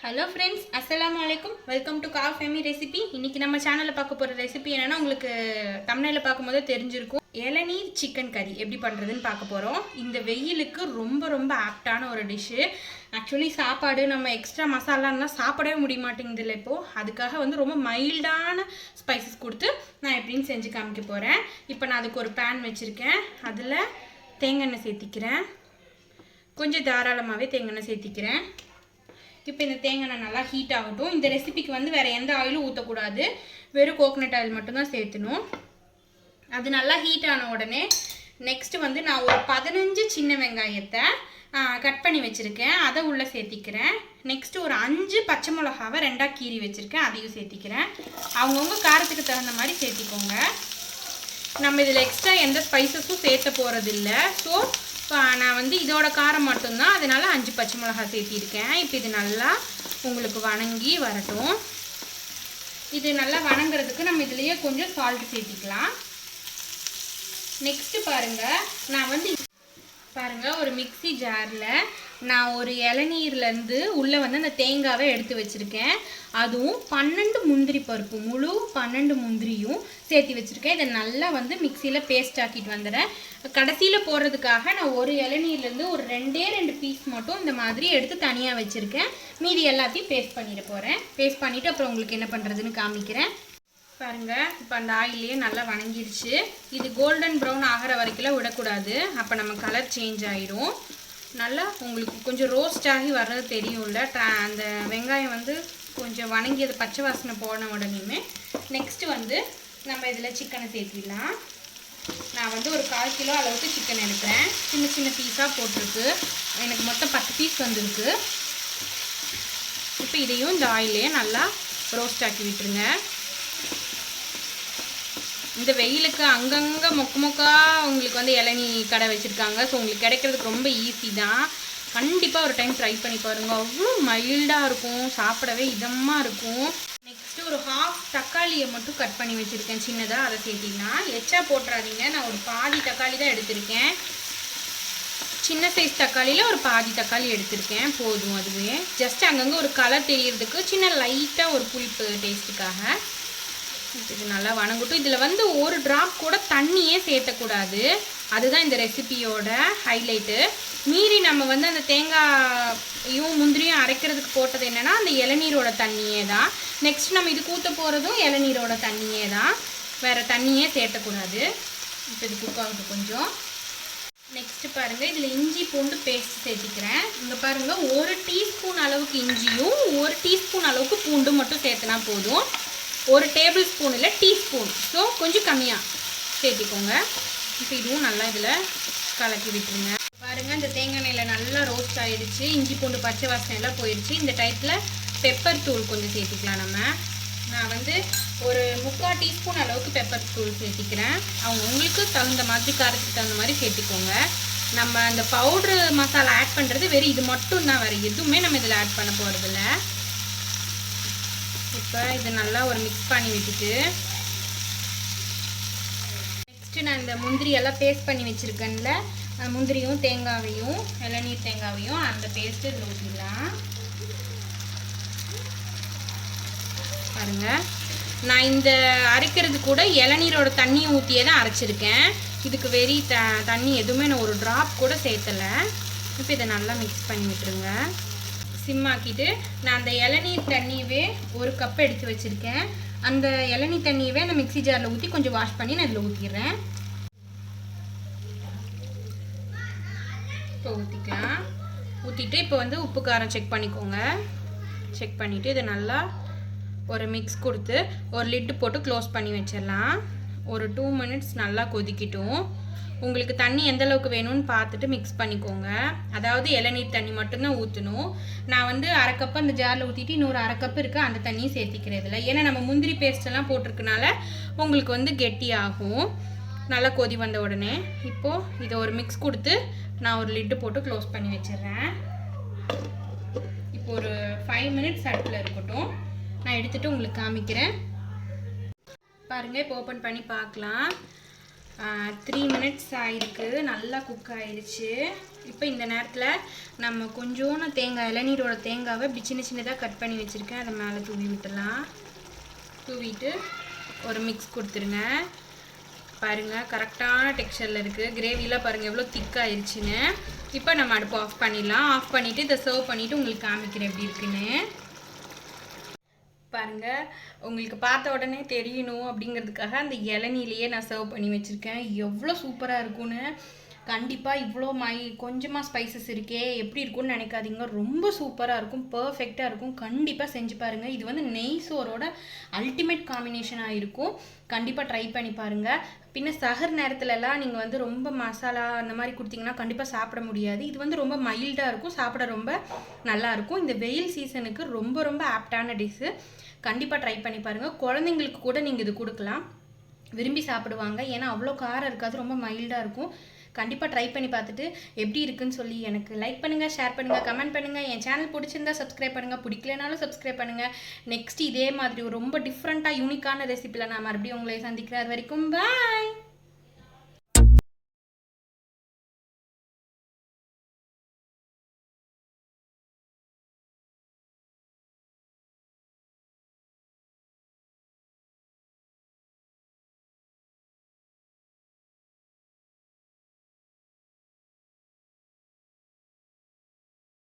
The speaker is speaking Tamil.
ஹலோ ஃப்ரெண்ட்ஸ், அஸ்ஸலாமு அலைக்கும். வெல்கம் டு காவ் ஃபேமி ரெசிபி. இன்றைக்கி நம்ம சேனலில் பார்க்க போகிற ரெசிபி என்னென்னா, உங்களுக்கு தமிழில் பார்க்கும்போதே தெரிஞ்சிருக்கும். இளநீர் சிக்கன் கறி எப்படி பண்ணுறதுன்னு பார்க்க போகிறோம். இந்த வெயிலுக்கு ரொம்ப ரொம்ப ஆப்டான ஒரு டிஷ்ஷு. ஆக்சுவலி சாப்பாடு நம்ம எக்ஸ்ட்ரா மசாலான்னா சாப்பிடவே முடிய மாட்டேங்குதுல்ல இப்போது. அதுக்காக வந்து ரொம்ப மைல்டான ஸ்பைசஸ் கொடுத்து நான் எப்படின்னு செஞ்சு காமிக்க போகிறேன். இப்போ நான் அதுக்கு ஒரு பேன் வச்சுருக்கேன். அதில் தேங்காய் எண்ணெய் சேர்த்திக்கிறேன். கொஞ்சம் தாராளமாகவே தேங்காய் எண்ணெய் சேர்த்திக்கிறேன். இப்போ இந்த தேங்காய் எண்ணெய் நல்லா ஹீட் ஆகட்டும். இந்த ரெசிபிக்கு வந்து வேறு எந்த ஆயிலும் ஊற்றக்கூடாது, வெறும் கோகனட் ஆயில் மட்டும்தான் சேர்த்துணும். அது நல்லா ஹீட் ஆன உடனே நெக்ஸ்ட்டு வந்து நான் ஒரு 15 சின்ன வெங்காயத்தை கட் பண்ணி வச்சுருக்கேன், அதை உள்ளே சேர்த்திக்கிறேன். நெக்ஸ்ட்டு ஒரு 5 பச்சை மிளகாவை 2ஆக கீறி வச்சுருக்கேன், அதையும் சேர்த்திக்கிறேன். அவங்கவுங்க காரத்துக்கு தகுந்த மாதிரி சேர்த்திக்கோங்க. நம்ம இதில் எக்ஸ்ட்ரா எந்த ஸ்பைசஸும் சேர்த்த போகிறதில்ல. ஸோ நான் வந்து இதோட காரம் மட்டும்தான், அதனால் 5 பச்சை மிளகா சேர்த்திருக்கேன். இப்போ இது நல்லா உங்களுக்கு வணங்கி வரட்டும். இது நல்லா வணங்குறதுக்கு நம்ம இதுலேயே கொஞ்சம் சால்ட் சேர்த்திக்கலாம். நெக்ஸ்ட்டு பாருங்கள் ஒரு மிக்ஸி ஜாரில் நான் ஒரு இளநீர்லேருந்து உள்ளே வந்து அந்த தேங்காவை எடுத்து வச்சுருக்கேன். அதுவும் 12 முந்திரி பருப்பு, முழு 12 முந்திரியும் சேர்த்து வச்சுருக்கேன். இதை நல்லா வந்து மிக்சியில் பேஸ்ட் ஆக்கிட்டு வந்துடுறேன். கடைசியில் போடுறதுக்காக நான் ஒரு இளநீர்லேருந்து ஒரு 2 பீஸ் மட்டும் இந்த மாதிரி எடுத்து தனியாக வச்சுருக்கேன். மீதி எல்லாத்தையும் பேஸ்ட் பண்ணிட போகிறேன். பேஸ்ட் பண்ணிவிட்டு அப்புறம் உங்களுக்கு என்ன பண்ணுறதுன்னு காமிக்கிறேன். பாருங்கள், இப்போ அந்த ஆயிலே நல்லா வணங்கிருச்சு. இது கோல்டன் ப்ரௌன் ஆகிற வரைக்கும் விடக்கூடாது, அப்போ நம்ம கலர் சேஞ்ச் ஆகிடும். நல்லா உங்களுக்கு கொஞ்சம் ரோஸ்ட் ஆகி வர்றது தெரியும்ல. அந்த வெங்காயம் வந்து கொஞ்சம் வணங்கி அது பச்சை வாசனை போன உடனேயுமே நெக்ஸ்ட்டு வந்து நம்ம இதில் சிக்கனை சேர்த்திடலாம். நான் வந்து ஒரு 1/4 கிலோ அளவுக்கு சிக்கன் எடுக்கிறேன். சின்ன சின்ன பீஸாக போட்டிருக்கு. எனக்கு மொத்தம் 10 பீஸ் வந்துருக்கு. இப்போ இதையும் இந்த ஆயிலே நல்லா ரோஸ்ட் ஆக்கி விட்டுருங்க. இந்த வெயிலுக்கு அங்கங்கே மொக்கா உங்களுக்கு வந்து இளநீ கடை வச்சுருக்காங்க. ஸோ உங்களுக்கு கிடைக்கிறதுக்கு ரொம்ப ஈஸி தான். கண்டிப்பாக ஒரு டைம் ட்ரை பண்ணி பாருங்கள். அவ்வளோ மைல்டாக இருக்கும், சாப்பிடவே இதமாக இருக்கும். நெக்ஸ்ட்டு ஒரு 1/2 தக்காளியை மட்டும் கட் பண்ணி வச்சுருக்கேன் சின்னதாக, அதை சேர்த்திங்கன்னா எச்சா போட்டுறாதீங்க. நான் ஒரு பாதி தக்காளி தான் எடுத்திருக்கேன். சின்ன சைஸ் தக்காளியில் ஒரு பாதி தக்காளி எடுத்திருக்கேன், போதும். அதுவே ஜஸ்ட் அங்கங்கே ஒரு கலர் தெரியறதுக்கு, சின்ன லைட்டாக ஒரு புளிப்பு டேஸ்ட்டுக்காக. இது நல்லா வணங்கட்டும். இதில் வந்து ஒரு ட்ராப் கூட தண்ணியே சேர்த்தக்கூடாது, அதுதான் இந்த ரெசிபியோட ஹைலைட்டு. மீறி நம்ம வந்து அந்த தேங்காயும் முந்திரியும் அரைக்கிறதுக்கு போட்டது என்னென்னா அந்த இளநீரோட தண்ணியே தான். நெக்ஸ்ட் நம்ம இது ஊற்ற போகிறதும் இளநீரோட தண்ணியே தான், வேறு தண்ணியே சேர்த்தக்கூடாது. இப்போ இது குக் ஆகட்டும் கொஞ்சம். நெக்ஸ்ட்டு பாருங்கள், இதில் இஞ்சி பூண்டு பேஸ்ட் சேர்த்திக்கிறேன். இங்கே பாருங்கள், 1 டீஸ்பூன் அளவுக்கு இஞ்சியும் 1 டீஸ்பூன் அளவுக்கு பூண்டும் மட்டும் சேர்த்துனா போதும். 1 டேபிள் ஸ்பூன் இல்லை, டீஸ்பூன், ஸோ கொஞ்சம் கம்மியாக சேர்த்திக்கோங்க. இப்போ இதுவும் நல்லா இதில் கலக்கி விட்டுருங்க. பாருங்கள், இந்த தேங்காய் எண்ணெயில் நல்லா ரோஸ்ட் ஆகிடுச்சு. இஞ்சி பூண்டு பச்சை வாசனை எல்லாம் போயிடுச்சு. இந்த டைப்பில் பெப்பர் தூள் கொஞ்சம் சேர்த்திக்கலாம். நான் வந்து ஒரு 3/4 டீஸ்பூன் அளவுக்கு பெப்பர் தூள் சேர்த்திக்கிறேன். உங்களுக்கு தகுந்த மாதிரி, காரத்துக்கு தகுந்த மாதிரி சேர்த்திக்கோங்க. நம்ம அந்த பவுட்ரு மசாலா ஆட் பண்ணுறது வெறும் இது மட்டும் தான், வேறு எதுவுமே நம்ம இதில் ஆட் பண்ண போகிறதில்ல. இப்போ இதை நல்லா ஒரு மிக்ஸ் பண்ணி விட்டுட்டு நெக்ஸ்ட்டு நான் இந்த முந்திரியெல்லாம் பேஸ்ட் பண்ணி வச்சுருக்கேன்ல, முந்திரியும் தேங்காவையும் இளநீர் தேங்காவையும் அந்த பேஸ்ட்டு இதில் ஊற்றிடலாம். பாருங்கள், நான் இந்த அரைக்கிறது கூட இளநீரோட தண்ணியை ஊற்றியே தான் அரைச்சிருக்கேன். இதுக்கு வெறி தண்ணி எதுவுமே நான் ஒரு ட்ராப் கூட சேர்த்தலை. இப்போ இதை நல்லா மிக்ஸ் பண்ணி விட்டுருங்க. சிம்மாக்கிட்டு நான் அந்த இளநீர் தண்ணியவே 1 கப் எடுத்து வச்சுருக்கேன். அந்த இளநீர் தண்ணியவே அந்த மிக்ஸி ஜாரில் ஊற்றி கொஞ்சம் வாஷ் பண்ணி நான் இதில் ஊற்றிடுறேன். இப்போ ஊற்றிக்கலாம். ஊற்றிட்டு இப்போ வந்து உப்பு காரம் செக் பண்ணிக்கோங்க. செக் பண்ணிவிட்டு இதை நல்லா ஒரு மிக்ஸ் கொடுத்து ஒரு லிட்டு போட்டு க்ளோஸ் பண்ணி வச்சிடலாம். ஒரு 2 மினிட்ஸ் நல்லா கொதிக்கட்டும். உங்களுக்கு தண்ணி எந்த அளவுக்கு வேணும்னு பார்த்துட்டு மிக்ஸ் பண்ணிக்கோங்க. அதாவது இளநீர் தண்ணி மட்டும்தான் ஊற்றணும். நான் வந்து 1/2 கப்பு அந்த ஜாரில் ஊற்றிட்டு இன்னொரு 1/2 கப்பு இருக்குது, அந்த தண்ணியும் சேர்த்திக்கிறதில்ல. ஏன்னா நம்ம முந்திரி பேஸ்ட்டெல்லாம் போட்டிருக்கனால உங்களுக்கு வந்து கெட்டியாகும். நல்லா கொதி வந்த உடனே இப்போது இதை ஒரு மிக்ஸ் கொடுத்து நான் ஒரு லிட்டு போட்டு க்ளோஸ் பண்ணி வச்சிடுறேன். இப்போ ஒரு 5 மினிட்ஸ் அடுப்பில் இருக்கட்டும். நான் எடுத்துகிட்டு உங்களுக்கு காமிக்கிறேன். பாருங்கள், இப்போ ஓப்பன் பண்ணி பார்க்கலாம். 3 மினிட்ஸ் ஆயிருக்கு, நல்லா குக் ஆயிடுச்சு. இப்போ இந்த நேரத்தில் நம்ம கொஞ்சோன்னு தேங்காய், இளநீரோட தேங்காவை இப்படி சின்ன சின்னதாக கட் பண்ணி வச்சுருக்கேன், அதை மேலே தூவி விட்டுடலாம். தூவிட்டு ஒரு மிக்ஸ் கொடுத்துருங்க. பாருங்கள் கரெக்டான டெக்ஸ்சரில் இருக்குது. கிரேவிலாம் பாருங்கள் எவ்வளோ திக்காகிடுச்சின்னு. இப்போ நம்ம அடுப்பு ஆஃப் பண்ணிடலாம். ஆஃப் பண்ணிவிட்டு இதை சர்வ் பண்ணிவிட்டு உங்களுக்கு காமிக்கிறேன் எப்படி இருக்குன்னு. பாருங்கள், உங்களுக்கு பார்த்த உடனே தெரியணும் அப்படிங்கிறதுக்காக அந்த இளநிலையே நான் சர்வ் பண்ணி வச்சுருக்கேன். எவ்வளோ சூப்பராக இருக்கும்னு. கண்டிப்பாக இவ்வளோ கொஞ்சமாக ஸ்பைசஸ் இருக்கே எப்படி இருக்கும்னு நினைக்காதீங்க. ரொம்ப சூப்பராக இருக்கும், பர்ஃபெக்டாக இருக்கும். கண்டிப்பாக செஞ்சு பாருங்கள். இது வந்து நெய் சோறோட அல்டிமேட் காம்பினேஷனாக இருக்கும். கண்டிப்பாக ட்ரை பண்ணி பாருங்கள். பின்ன சஹர் நேரத்துலலாம் நீங்கள் வந்து ரொம்ப மசாலா அந்த மாதிரி கொடுத்தீங்கன்னா கண்டிப்பாக சாப்பிட முடியாது. இது வந்து ரொம்ப மைல்டாக இருக்கும், சாப்பிட ரொம்ப நல்லாயிருக்கும். இந்த வெயில் சீசனுக்கு ரொம்ப ரொம்ப ஆப்டான டிஷ்ஷு. கண்டிப்பாக ட்ரை பண்ணி பாருங்கள். குழந்தைங்களுக்கு கூட நீங்கள் இது கொடுக்கலாம், விரும்பி சாப்பிடுவாங்க. ஏன்னா அவ்வளோ காரம் இருக்காது, ரொம்ப மைல்டாக இருக்கும். கண்டிப்பாக ட்ரை பண்ணி பார்த்துட்டு எப்படி இருக்குன்னு சொல்லி எனக்கு லைக் பண்ணுங்கள், ஷேர் பண்ணுங்கள், கமெண்ட் பண்ணுங்கள். என் சேனல் பிடிச்சிருந்தா சப்ஸ்கிரைப் பண்ணுங்கள், பிடிக்கலனாலும் சப்ஸ்கிரைப் பண்ணுங்கள். நெக்ஸ்ட் இதே மாதிரி ஒரு ரொம்ப டிஃப்ரெண்ட்டாக யூனிக்கான ரெசிபியில் நான் மறுபடியும் உங்களை சந்திக்கிறேன். அது வரைக்கும் பாய்.